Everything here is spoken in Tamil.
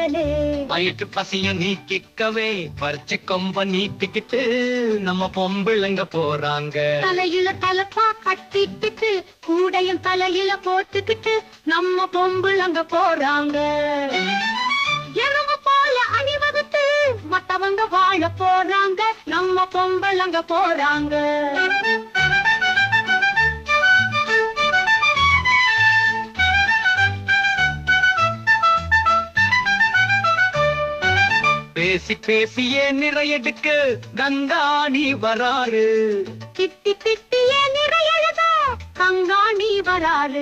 பொங்கலே. வயிற்று பசிய நீக்கிக்கவே பறிச்சு கொம்ப நீட்டிக்கிட்டு நம்ம பொம்பிளைங்க போறாங்க. தலையில தலப்பா கட்டிக்கிட்டு கூடையும் தலையில போட்டுக்கிட்டு நம்ம பொம்புலங்க போறாங்க. எருமை போல அணிவகுத்து மத்தவங்க வாழ போறாங்க. நம்ம பொம்புலங்க போறாங்க. பேசி பேசியே நிறையெடுக்கு கங்காணி வராரு. திட்டி திட்டியே நிறைய கங்காணி வராரு.